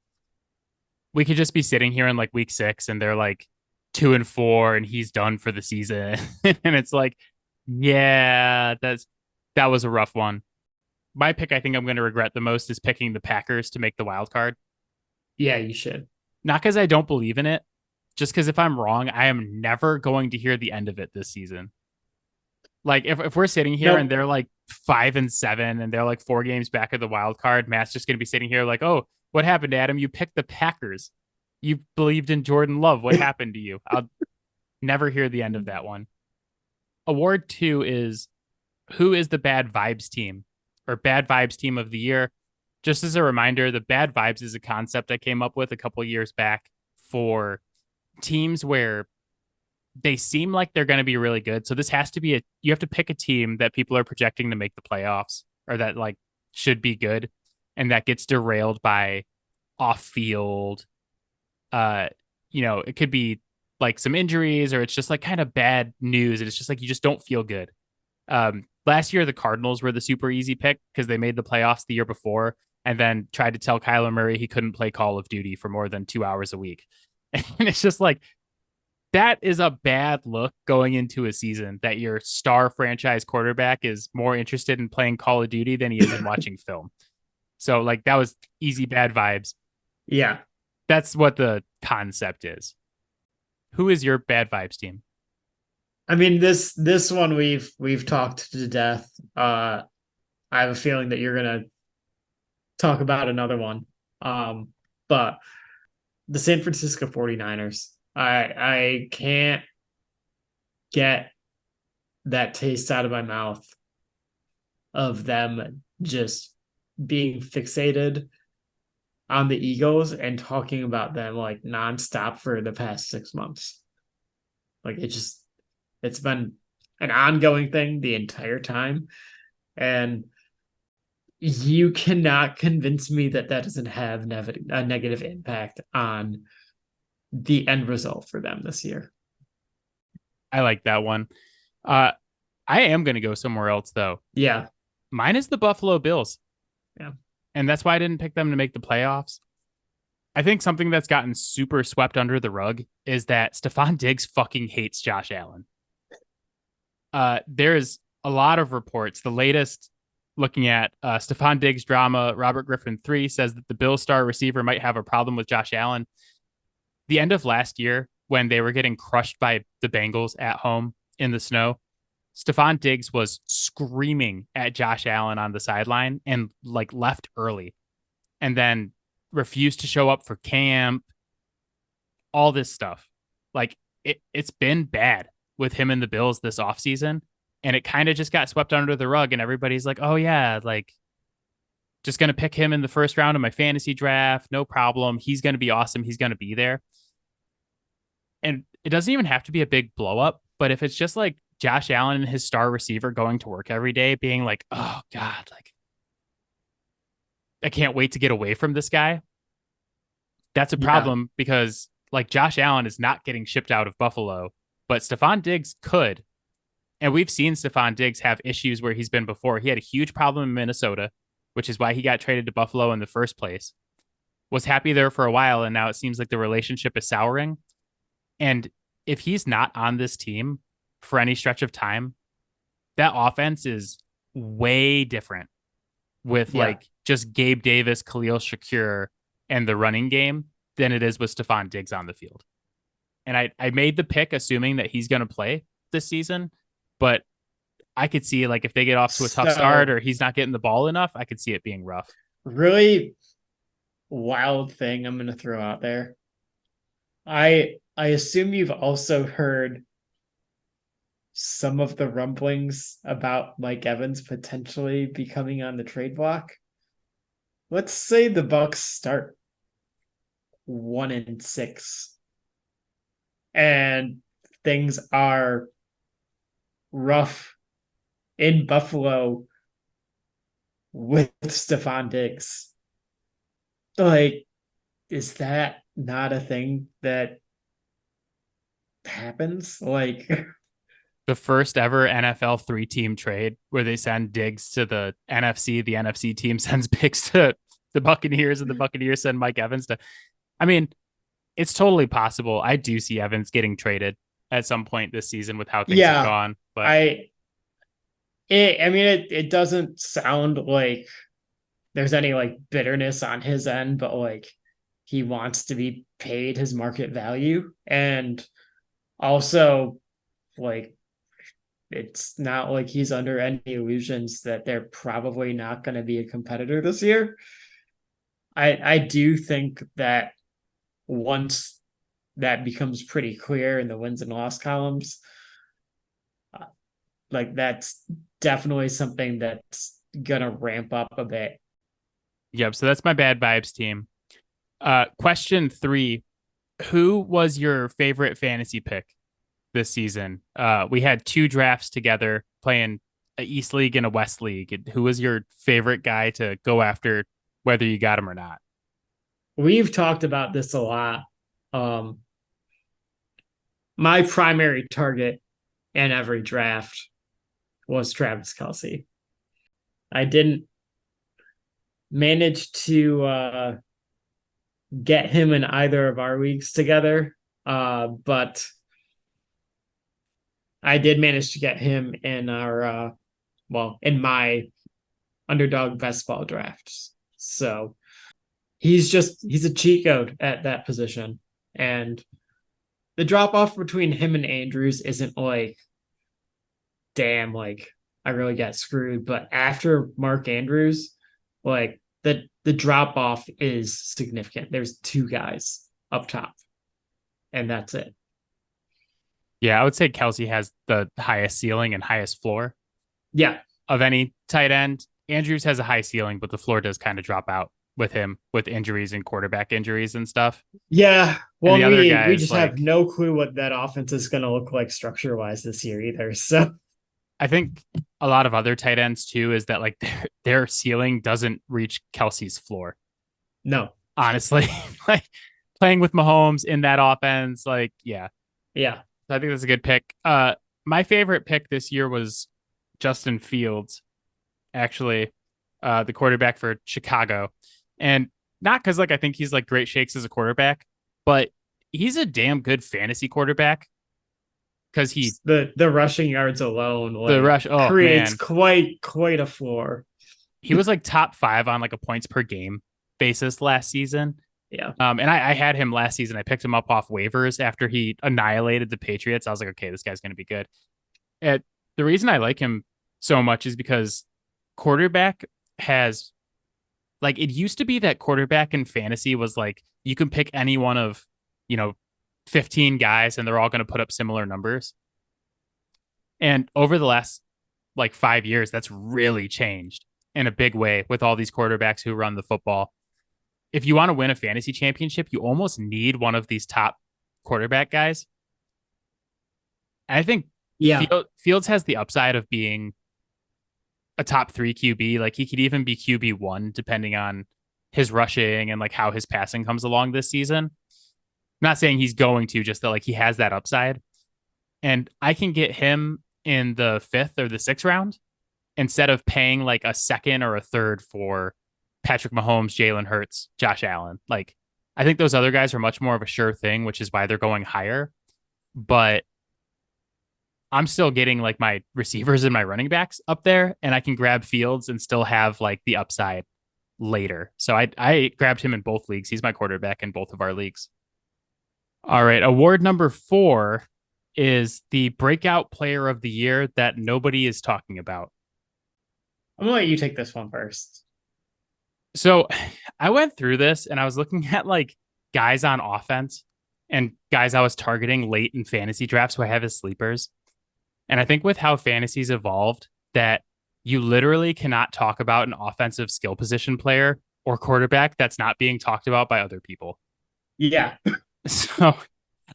We could just be sitting here in like week 6 and they're like 2-4 and he's done for the season. And it's like, yeah, that was a rough one. My pick, I think I'm going to regret the most is picking the Packers to make the wild card. Yeah, you should. Not because I don't believe in it, just because if I'm wrong, I am never going to hear the end of it this season. Like if we're sitting here and they're like 5-7 and they're like 4 games back of the wild card, Matt's just gonna be sitting here like, oh, what happened, Adam? You picked the Packers. You believed in Jordan Love. What happened to you? I'll never hear the end of that one. Award 2 is who is the bad vibes team or bad vibes team of the year? Just as a reminder, the bad vibes is a concept I came up with a couple years back for teams where they seem like they're going to be really good. So this has to be you have to pick a team that people are projecting to make the playoffs or that like should be good. And that gets derailed by off field. It could be like some injuries or it's just like kind of bad news. And it's just like, you just don't feel good. Last year, the Cardinals were the super easy pick because they made the playoffs the year before and then tried to tell Kyler Murray he couldn't play Call of Duty for more than 2 hours a week. And it's just like, that is a bad look going into a season that your star franchise quarterback is more interested in playing Call of Duty than he is in watching film. So like that was easy bad vibes. Yeah. That's what the concept is. Who is your bad vibes team? I mean, this one we've talked to death. I have a feeling that you're gonna talk about another one. But the San Francisco 49ers. I can't get that taste out of my mouth of them just being fixated on the Eagles and talking about them like nonstop for the past 6 months. Like it's been an ongoing thing the entire time. And you cannot convince me that doesn't have a negative impact on the end result for them this year. I like that one. I am going to go somewhere else though. Yeah. Mine is the Buffalo Bills. Yeah. And that's why I didn't pick them to make the playoffs. I think something that's gotten super swept under the rug is that Stephon Diggs fucking hates Josh Allen. There's a lot of reports. The latest looking at Stephon Diggs drama, Robert Griffin III says that the Bills star receiver might have a problem with Josh Allen. The end of last year, when they were getting crushed by the Bengals at home in the snow, Stephon Diggs was screaming at Josh Allen on the sideline and like left early and then refused to show up for camp, all this stuff. Like it's been bad with him and the Bills this offseason. And it kind of just got swept under the rug and everybody's like, oh yeah, like just going to pick him in the first round of my fantasy draft. No problem. He's going to be awesome. He's going to be there. And it doesn't even have to be a big blow up, but if it's just like Josh Allen and his star receiver going to work every day being like, oh God, like I can't wait to get away from this guy. That's a problem because like Josh Allen is not getting shipped out of Buffalo, but Stephon Diggs could. And we've seen Stephon Diggs have issues where he's been before. He had a huge problem in Minnesota, which is why he got traded to Buffalo in the first place. Was happy there for a while, and now it seems like the relationship is souring. And if he's not on this team for any stretch of time, that offense is way different with like just Gabe Davis, Khalil Shakir, and the running game than it is with Stephon Diggs on the field. And I made the pick assuming that he's going to play this season, but I could see like if they get off to a tough start or he's not getting the ball enough, I could see it being rough. Really wild thing I'm going to throw out there. I assume you've also heard some of the rumblings about Mike Evans potentially becoming on the trade block. Let's say the Bucs start 1-6 and things are rough in Buffalo with Stephon Diggs. Like, is that not a thing that happens? Like the first ever NFL 3-team trade where they send Diggs to the NFC team sends picks to the Buccaneers and the Buccaneers send Mike Evans to. I mean, it's totally possible. I do see Evans getting traded at some point this season with how things have gone. But it doesn't sound like there's any like bitterness on his end, but like he wants to be paid his market value. And also like It's not like he's under any illusions that they're probably not going to be a competitor this year. I do think that once that becomes pretty clear in the wins and loss columns, like that's definitely something that's gonna ramp up a bit. Yep. So that's my bad vibes team. Question 3: who was your favorite fantasy pick this season? We had 2 drafts together, playing a East League and a West League. Who was your favorite guy to go after, whether you got him or not? We've talked about this a lot. Um, my primary target in every draft was Travis Kelce. I didn't manage to get him in either of our leagues together, but I did manage to get him in our in my underdog best ball drafts. So he's a cheat code at that position. And the drop off between him and Andrews isn't like, damn, like I really got screwed. But after Mark Andrews, like the drop off is significant. There's 2 guys up top, and that's it. Yeah, I would say Kelce has the highest ceiling and highest floor. Yeah. Of any tight end. Andrews has a high ceiling, but the floor does kind of drop out with him with injuries and quarterback injuries and stuff. Yeah. Well, we just like, have no clue what that offense is going to look like structure wise this year either. So I think a lot of other tight ends too is that like their ceiling doesn't reach Kelce's floor. No, honestly, like playing with Mahomes in that offense, like yeah. I think that's a good pick. My favorite pick this year was Justin Fields, actually, the quarterback for Chicago. And not because like I think he's like great shakes as a quarterback, but he's a damn good fantasy quarterback because the rushing yards alone man. creates quite a floor. He was like top 5 on like a points per game basis last season. Yeah. And I had him last season. I picked him up off waivers after he annihilated the Patriots. I was like, okay, this guy's going to be good. The reason I like him so much is because quarterback has, like, it used to be that quarterback in fantasy was like, you can pick any one of, 15 guys and they're all going to put up similar numbers. And over the last like 5 years, that's really changed in a big way with all these quarterbacks who run the football. If you want to win a fantasy championship, you almost need one of these top quarterback guys. And I think Fields has the upside of being a top 3 QB. Like he could even be QB1 depending on his rushing and like how his passing comes along this season. I'm not saying he's going to, just that like he has that upside. And I can get him in the 5th or the 6th round instead of paying like a 2nd or a 3rd for Patrick Mahomes, Jalen Hurts, Josh Allen. Like, I think those other guys are much more of a sure thing, which is why they're going higher. But I'm still getting like my receivers and my running backs up there, and I can grab Fields and still have like the upside later. So I grabbed him in both leagues. He's my quarterback in both of our leagues. All right. Award number 4 is the breakout player of the year that nobody is talking about. I'm going to let you take this one first. So I went through this and I was looking at like guys on offense and guys I was targeting late in fantasy drafts who I have as sleepers. And I think with how fantasy's evolved, that you literally cannot talk about an offensive skill position player or quarterback that's not being talked about by other people. Yeah. So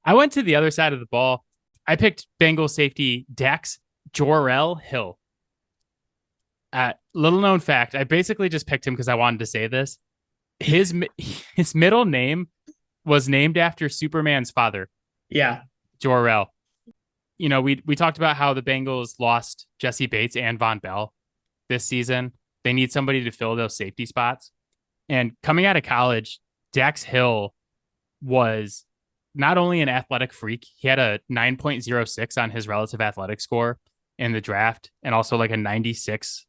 I went to the other side of the ball. I picked Bengals safety Dax Jorrell Hill. Little known fact, I basically just picked him because I wanted to say this. His middle name was named after Superman's father. Yeah. Jor-El. We talked about how the Bengals lost Jesse Bates and Von Bell this season. They need somebody to fill those safety spots. And coming out of college, Dax Hill was not only an athletic freak, he had a 9.06 on his relative athletic score in the draft and also like a 96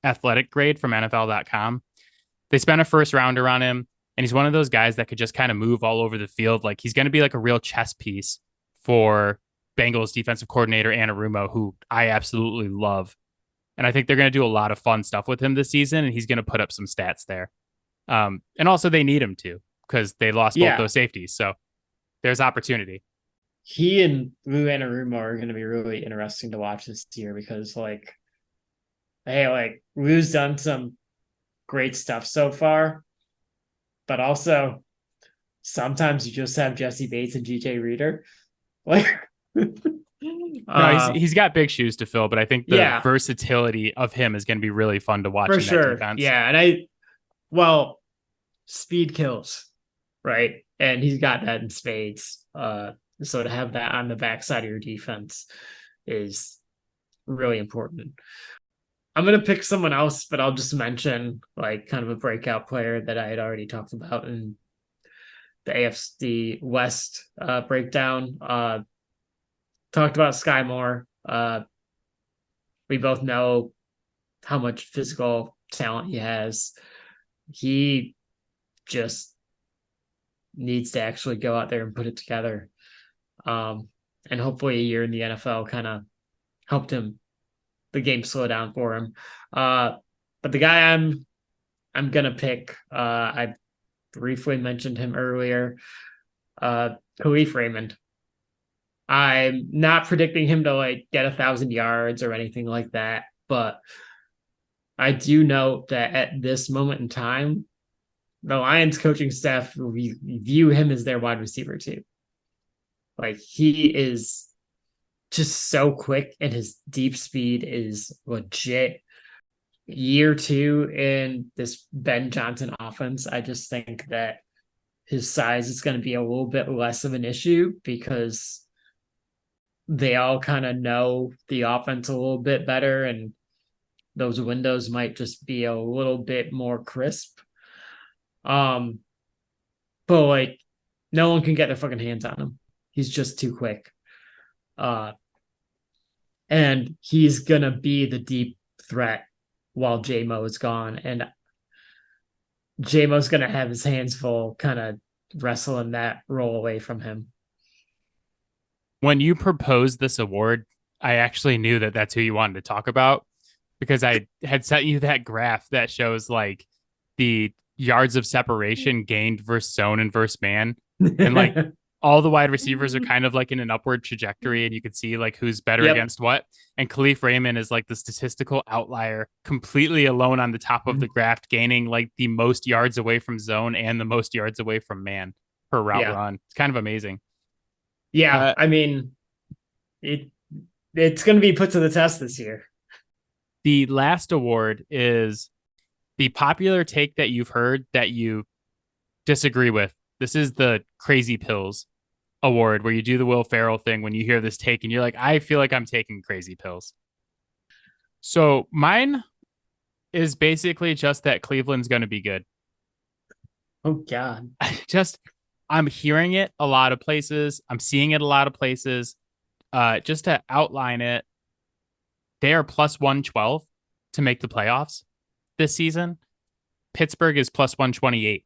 athletic grade from NFL.com. They spent a first rounder on him, and he's one of those guys that could just kind of move all over the field. Like he's going to be like a real chess piece for Bengals defensive coordinator, Anarumo, who I absolutely love. And I think they're going to do a lot of fun stuff with him this season, and he's going to put up some stats there. And also, they need him to because they lost both those safeties. So there's opportunity. He and Lou Anarumo are going to be really interesting to watch this year because, Lou's done some great stuff so far, but also sometimes you just have Jesse Bates and GJ Reader. He's got big shoes to fill, but I think the versatility of him is going to be really fun to watch for in sure. that defense. Yeah, and speed kills, right? And he's got that in spades. So to have that on the backside of your defense is really important. I'm going to pick someone else, but I'll just mention kind of a breakout player that I had already talked about in the AFC West breakdown. Talked about Sky Moore. We both know how much physical talent he has. He just needs to actually go out there and put it together. And hopefully a year in the NFL kind of helped him, the game slow down for him. But the guy I'm gonna pick, I briefly mentioned him earlier, Khalif Raymond. I'm not predicting him to get 1,000 yards or anything like that, but I do note that at this moment in time, the Lions coaching staff view him as their wide receiver too. He is just so quick and his deep speed is legit. Year 2 in this Ben Johnson offense, I just think that his size is going to be a little bit less of an issue because they all kind of know the offense a little bit better and those windows might just be a little bit more crisp. But no one can get their fucking hands on him. He's just too quick. And he's gonna be the deep threat while J-Mo is gone. And J-Mo's gonna have his hands full kind of wrestling that role away from him. When you proposed this award, I actually knew that that's who you wanted to talk about because I had sent you that graph that shows the yards of separation gained versus zone and versus man. And all the wide receivers are kind of in an upward trajectory and you could see who's better against what. And Khalif Raymond is the statistical outlier, completely alone on the top of the graph, gaining the most yards away from zone and the most yards away from man per route run. It's kind of amazing. Yeah, I mean, it's going to be put to the test this year. The last award is the popular take that you've heard that you disagree with. This is the Crazy Pills award where you do the Will Ferrell thing when you hear this take and you're like, I feel like I'm taking crazy pills. So mine is basically just that Cleveland's going to be good. Oh, God. I'm hearing it a lot of places. I'm seeing it a lot of places. Just to outline it, they are plus 112 to make the playoffs this season. Pittsburgh is plus 128.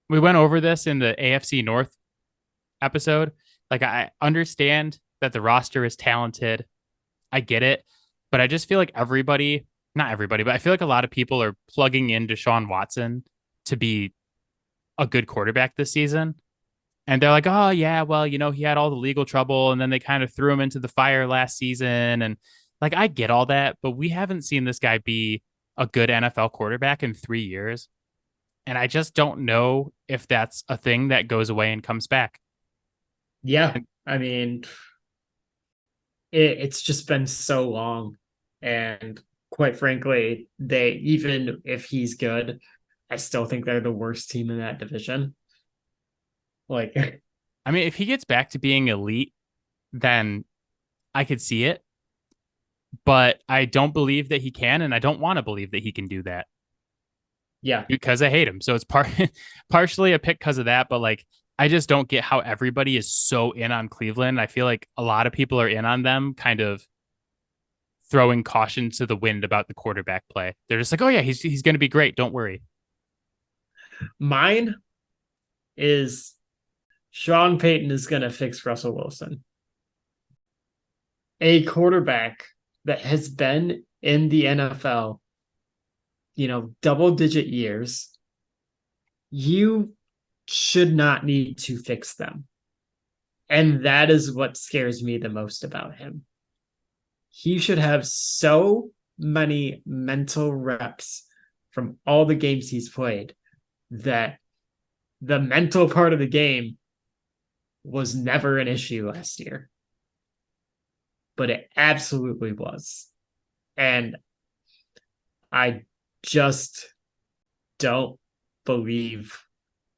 We went over this in the AFC North episode. I understand that the roster is talented. I get it. But I just feel like not everybody, but I feel like a lot of people are plugging in Deshaun Watson to be a good quarterback this season. And they're like, oh, yeah, well, he had all the legal trouble and then they kind of threw him into the fire last season. And I get all that, but we haven't seen this guy be a good NFL quarterback in 3 years. And I just don't know if that's a thing that goes away and comes back. Yeah. I mean, it's just been so long. And quite frankly, even if he's good, I still think they're the worst team in that division. I mean, if he gets back to being elite, then I could see it. But I don't believe that he can, and I don't want to believe that he can do that. Yeah. Because I hate him. So it's partially a pick because of that, but I just don't get how everybody is so in on Cleveland. I feel like a lot of people are in on them, kind of throwing caution to the wind about the quarterback play. They're just oh yeah, he's going to be great. Don't worry. Mine is Sean Payton is going to fix Russell Wilson. a quarterback that has been in the NFL, double-digit years, you should not need to fix them. And that is what scares me the most about him. He should have so many mental reps from all the games he's played that the mental part of the game was never an issue last year. But it absolutely was. And I just don't believe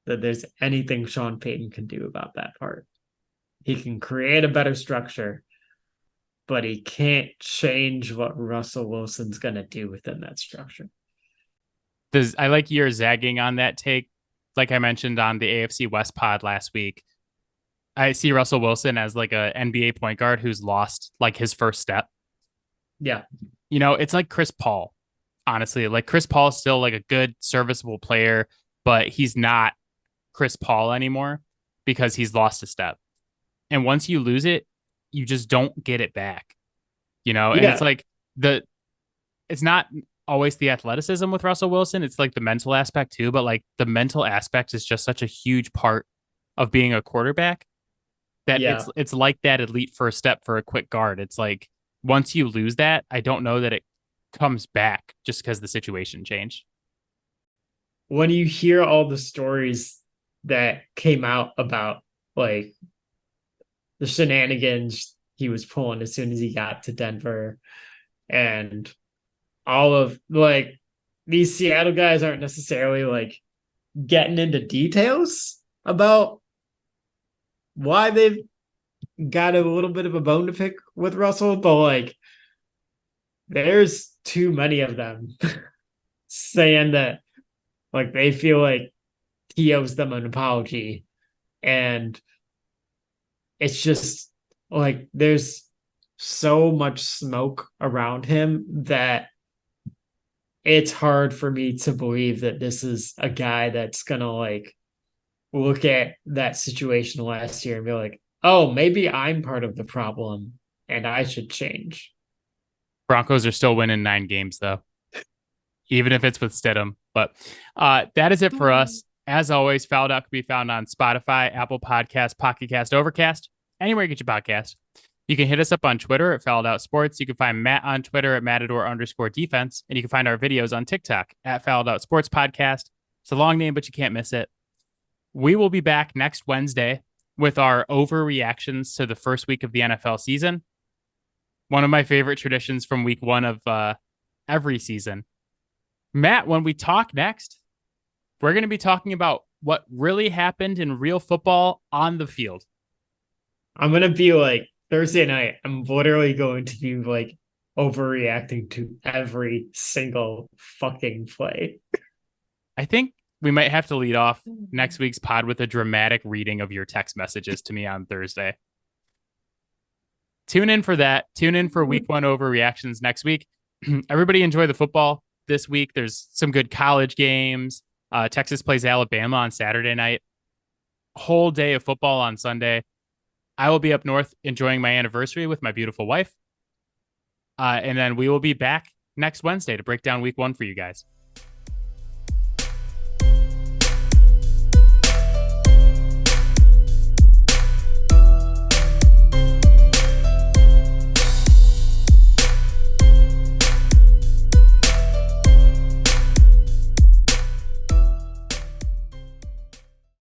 that there's anything Sean Payton can do about that part. He can create a better structure, but he can't change what Russell Wilson's going to do within that structure. I like your zagging on that take. Like I mentioned on the AFC West pod last week, I see Russell Wilson as like a NBA point guard who's lost like his first step. Yeah. It's like Chris Paul, honestly. Like Chris Paul is still like a good, serviceable player, but he's not Chris Paul anymore because he's lost a step. And once you lose it, you just don't get it back. And it's like it's not always the athleticism with Russell Wilson. It's like the mental aspect too, but like the mental aspect is just such a huge part of being a quarterback that it's like that elite first step for a quick guard. It's like once you lose that, I don't know that it comes back just because the situation changed. When you hear all the stories that came out about like the shenanigans he was pulling as soon as he got to Denver, and all of like these Seattle guys aren't necessarily like getting into details about why they've got a little bit of a bone to pick with Russell, but like there's too many of them saying that like they feel like he owes them an apology. And it's just like there's so much smoke around him that it's hard for me to believe that this is a guy that's gonna like look at that situation last year and be like, oh, maybe I'm part of the problem and I should change. Broncos are still winning 9 games though, even if it's with Stidham. But that is it for us. As always, Fouled Out can be found on Spotify, Apple Podcasts, Pocket Cast, Overcast, anywhere you get your podcast. You can hit us up on Twitter at Fouled Out Sports. You can find Matt on Twitter at Matador_defense. And you can find our videos on TikTok at Fouled Out Sports Podcast. It's a long name, but you can't miss it. We will be back next Wednesday with our overreactions to the first week of the NFL season. One of my favorite traditions from week 1 of every season. Matt, when we talk next, we're going to be talking about what really happened in real football on the field. I'm going to be like, Thursday night, I'm literally going to be like overreacting to every single fucking play. I think we might have to lead off next week's pod with a dramatic reading of your text messages to me on Thursday. Tune in for that. Tune in for week 1 overreactions next week. Everybody enjoy the football this week. There's some good college games. Texas plays Alabama on Saturday night. Whole day of football on Sunday. I will be up north enjoying my anniversary with my beautiful wife. And then we will be back next Wednesday to break down week 1 for you guys.